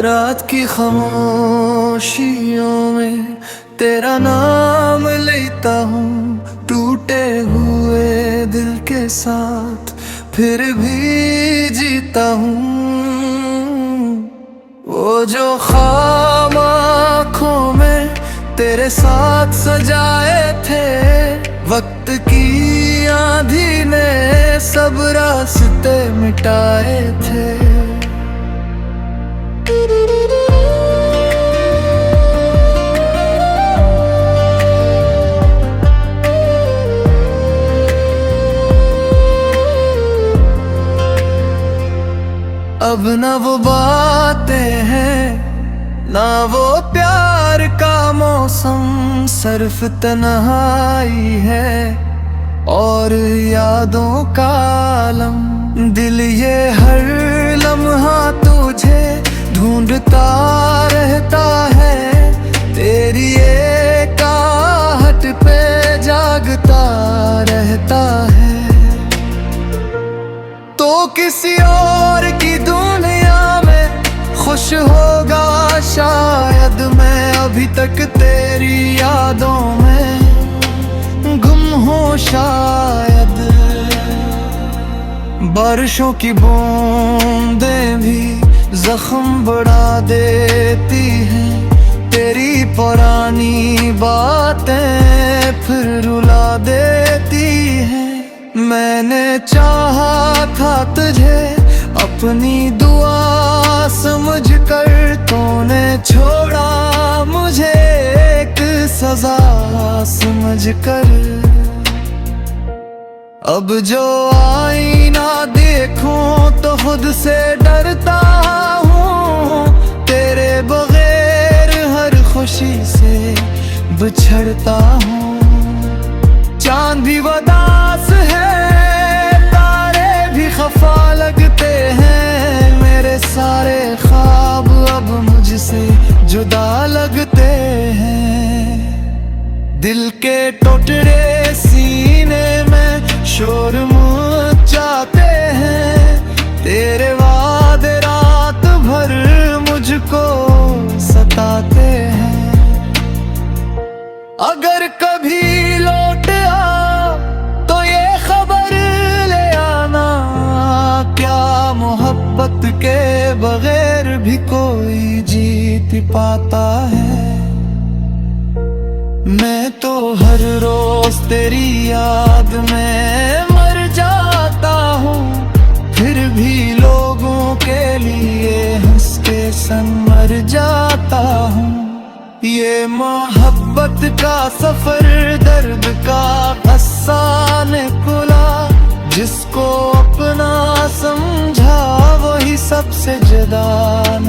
रात की खामोशियों में तेरा नाम लेता हूँ, टूटे हुए दिल के साथ फिर भी जीता हूँ। वो जो ख्वाब आँखों में तेरे साथ सजाए थे, वक्त की आंधी ने सब रास्ते मिटाए थे। अब न वो बातें हैं, ना वो प्यार का मौसम, सिर्फ तन्हाई है और यादों का आलम। दिल ये हर लम्हा तुझे ढूंढता रहता है, तेरी एक आहट पे जागता रहता है। तो किसी और की दुनिया में खुश होगा शायद, मैं अभी तक तेरी यादों में गुम हूँ शायद। बारिशों की बूंदें भी जख्म बढ़ा देती हैं, तेरी पुरानी बातें फिर रुला देती हैं। मैंने चाहा था तुझे अपनी दुआ समझकर, तूने छोड़ा मुझे एक सजा समझकर। अब जो आईना देखूं तो खुद से डरता हूँ, तेरे बगैर हर खुशी से बिछड़ता हूँ। चांद भी उदास है, तारे भी खफा लगते हैं, मेरे सारे ख्वाब अब मुझसे जुदा लगते हैं। दिल के टुकड़े सीने में शोर मचाते हैं, तेरे वादे रात भर मुझको सताते हैं। अगर कभी लौट आ तो ये खबर ले आना, क्या मोहब्बत के बगैर भी कोई जीत पाता है। मैं तो हर रोज तेरी याद में मर जाता हूँ, फिर भी लोगों के लिए हंस के संग मर जाता हूँ। ये मोहब्बत का सफर दर्द का अफसाने खुला, जिसको अपना समझा वही सबसे जुदा न